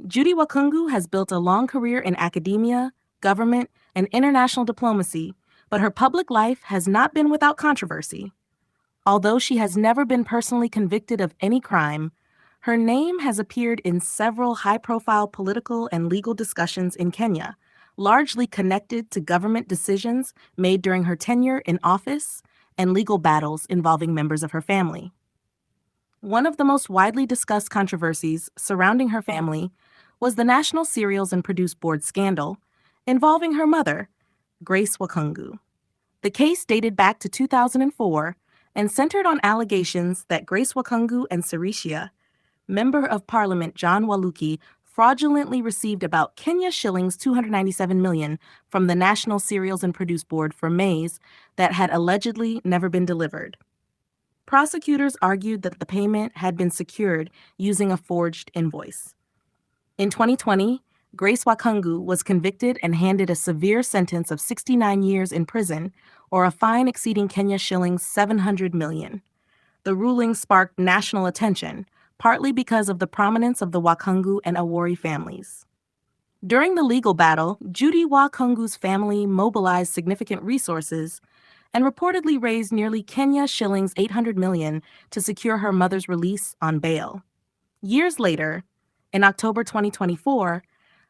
Judy Wakhungu has built a long career in academia, government, and international diplomacy, but her public life has not been without controversy. Although she has never been personally convicted of any crime, her name has appeared in several high-profile political and legal discussions in Kenya, largely connected to government decisions made during her tenure in office and legal battles involving members of her family. One of the most widely discussed controversies surrounding her family was the National Cereals and Produce Board scandal involving her mother, Grace Wakhungu. The case dated back to 2004 and centered on allegations that Grace Wakhungu and Sarisha, Member of Parliament John Waluki, fraudulently received about Kenya shillings 297 million from the National Cereals and Produce Board for maize that had allegedly never been delivered. Prosecutors argued that the payment had been secured using a forged invoice. In 2020, Grace Wakhungu was convicted and handed a severe sentence of 69 years in prison or a fine exceeding Kenya shillings 700 million. The ruling sparked national attention, partly because of the prominence of the Wakhungu and Awori families. During the legal battle, Judy Wakhungu's family mobilized significant resources and reportedly raised nearly Kenya shillings 800 million to secure her mother's release on bail. Years later, in October 2024,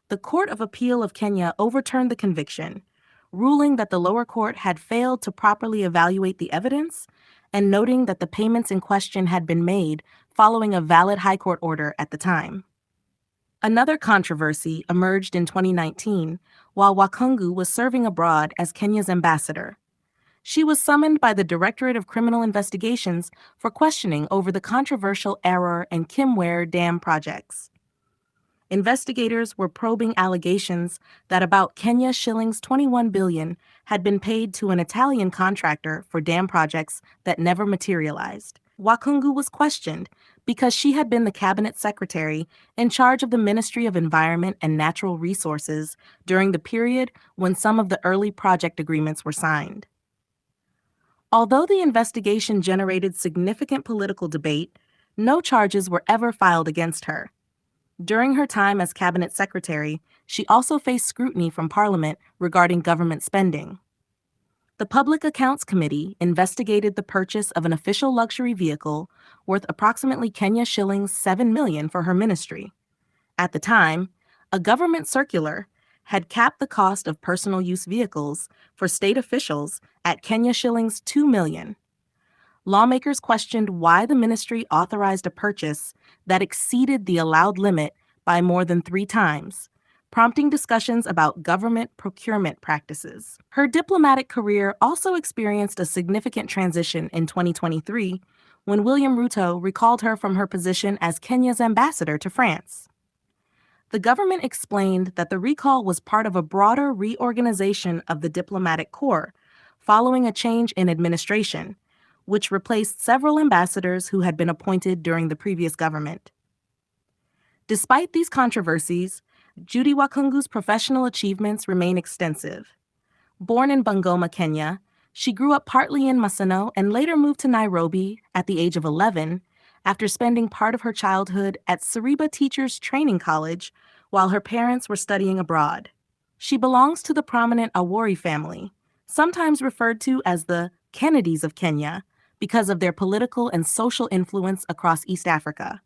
the Court of Appeal of Kenya overturned the conviction, ruling that the lower court had failed to properly evaluate the evidence and noting that the payments in question had been made following a valid High Court order at the time. Another controversy emerged in 2019 while Wakhungu was serving abroad as Kenya's ambassador. She was summoned by the Directorate of Criminal Investigations for questioning over the controversial Error and Kimware dam projects. Investigators were probing allegations that about Kenya shillings 21 billion had been paid to an Italian contractor for dam projects that never materialized. Wakhungu was questioned because she had been the cabinet secretary in charge of the Ministry of Environment and Natural Resources during the period when some of the early project agreements were signed. Although the investigation generated significant political debate, no charges were ever filed against her. During her time as cabinet secretary, she also faced scrutiny from Parliament regarding government spending. The Public Accounts Committee investigated the purchase of an official luxury vehicle worth approximately Kenya shillings 7 million for her ministry. At the time, a government circular had capped the cost of personal use vehicles for state officials at Kenya shillings 2 million. Lawmakers questioned why the ministry authorized a purchase that exceeded the allowed limit by more than 3 times, prompting discussions about government procurement practices. Her diplomatic career also experienced a significant transition in 2023 when William Ruto recalled her from her position as Kenya's ambassador to France. The government explained that the recall was part of a broader reorganization of the diplomatic corps following a change in administration, which replaced several ambassadors who had been appointed during the previous government. Despite these controversies, Judy Wakhungu's professional achievements remain extensive. Born in Bungoma, Kenya, she grew up partly in Maseno and later moved to Nairobi at the age of 11 after spending part of her childhood at Sariba Teachers Training College while her parents were studying abroad. She belongs to the prominent Awori family, sometimes referred to as the Kennedys of Kenya because of their political and social influence across East Africa.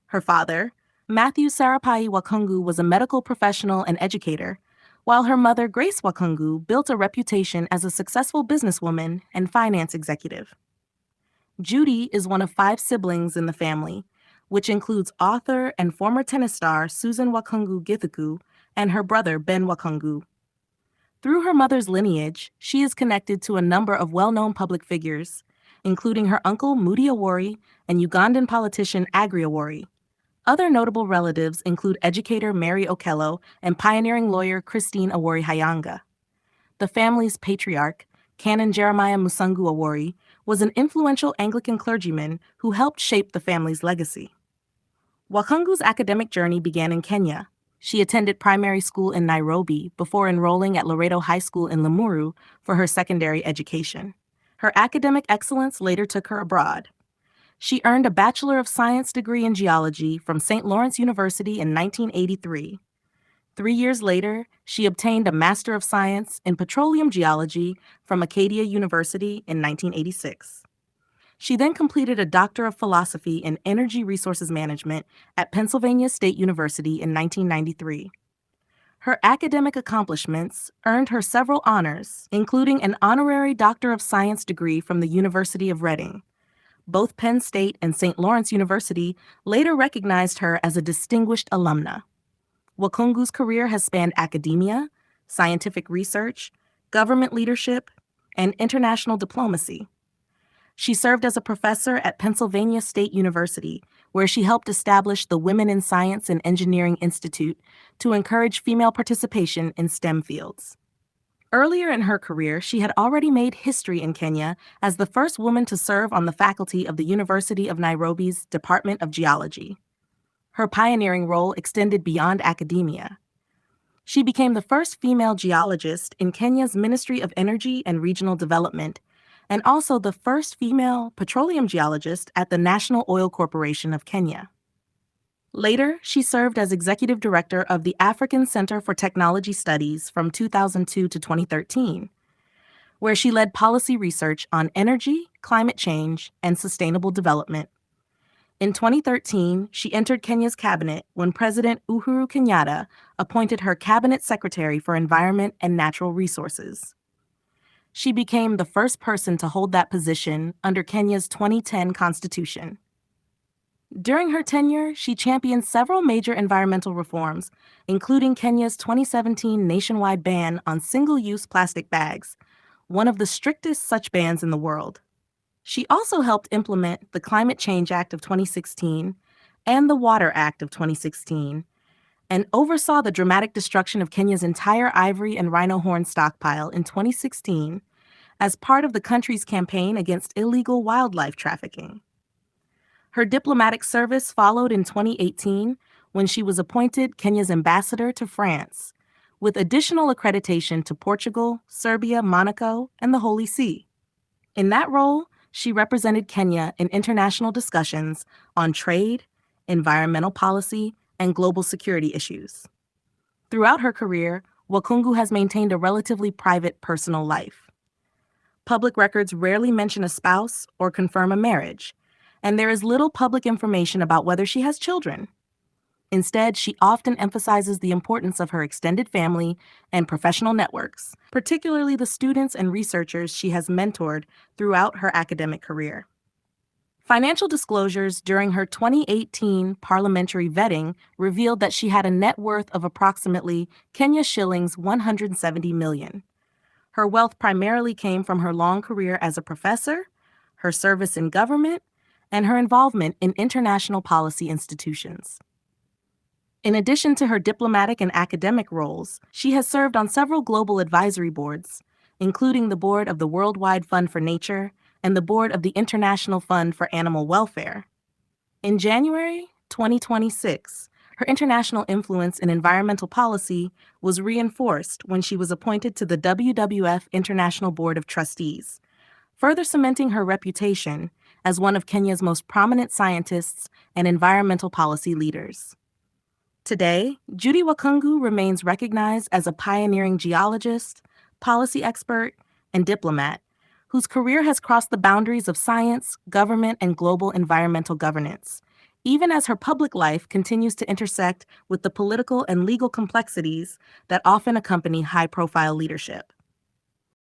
Her father, Matthew Sarapai Wakhungu, was a medical professional and educator, while her mother, Grace Wakhungu, built a reputation as a successful businesswoman and finance executive. Judy is one of 5 siblings in the family, which includes author and former tennis star Susan Wakhungu Githuku and her brother Ben Wakhungu. Through her mother's lineage, she is connected to a number of well-known public figures, including her uncle Moody Awori and Ugandan politician Aggrey Awori. Other notable relatives include educator Mary Okello and pioneering lawyer Christine Awori Hayanga. The family's patriarch, Canon Jeremiah Musungu Awori, was an influential Anglican clergyman who helped shape the family's legacy. Wakhungu's academic journey began in Kenya. She attended primary school in Nairobi before enrolling at Loreto High School in Limuru for her secondary education. Her academic excellence later took her abroad. She earned a Bachelor of Science degree in geology from St. Lawrence University in 1983. 3 years later, she obtained a Master of Science in Petroleum Geology from Acadia University in 1986. She then completed a Doctor of Philosophy in Energy Resources Management at Pennsylvania State University in 1993. Her academic accomplishments earned her several honors, including an honorary Doctor of Science degree from the University of Reading. Both Penn State and St. Lawrence University later recognized her as a distinguished alumna. Wakhungu's career has spanned academia, scientific research, government leadership, and international diplomacy. She served as a professor at Pennsylvania State University, where she helped establish the Women in Science and Engineering Institute to encourage female participation in STEM fields. Earlier in her career, she had already made history in Kenya as the first woman to serve on the faculty of the University of Nairobi's Department of Geology. Her pioneering role extended beyond academia. She became the first female geologist in Kenya's Ministry of Energy and Regional Development, and also the first female petroleum geologist at the National Oil Corporation of Kenya. Later, she served as executive director of the African Center for Technology Studies from 2002 to 2013, where she led policy research on energy, climate change, and sustainable development. In 2013, she entered Kenya's cabinet when President Uhuru Kenyatta appointed her cabinet secretary for Environment and Natural Resources. She became the first person to hold that position under Kenya's 2010 constitution. During her tenure, she championed several major environmental reforms, including Kenya's 2017 nationwide ban on single-use plastic bags, one of the strictest such bans in the world. She also helped implement the Climate Change Act of 2016 and the Water Act of 2016, and oversaw the dramatic destruction of Kenya's entire ivory and rhino horn stockpile in 2016 as part of the country's campaign against illegal wildlife trafficking. Her diplomatic service followed in 2018 when she was appointed Kenya's ambassador to France, with additional accreditation to Portugal, Serbia, Monaco, and the Holy See. In that role, she represented Kenya in international discussions on trade, environmental policy, and global security issues. Throughout her career, Wakhungu has maintained a relatively private personal life. Public records rarely mention a spouse or confirm a marriage, and there is little public information about whether she has children. Instead, she often emphasizes the importance of her extended family and professional networks, particularly the students and researchers she has mentored throughout her academic career. Financial disclosures during her 2018 parliamentary vetting revealed that she had a net worth of approximately Kenya shillings 170 million. Her wealth primarily came from her long career as a professor, her service in government, and her involvement in international policy institutions. In addition to her diplomatic and academic roles, she has served on several global advisory boards, including the board of the Worldwide Fund for Nature and the board of the International Fund for Animal Welfare. In January 2026, her international influence in environmental policy was reinforced when she was appointed to the WWF International Board of Trustees, further cementing her reputation as one of Kenya's most prominent scientists and environmental policy leaders. Today, Judy Wakhungu remains recognized as a pioneering geologist, policy expert, and diplomat whose career has crossed the boundaries of science, government, and global environmental governance, even as her public life continues to intersect with the political and legal complexities that often accompany high-profile leadership.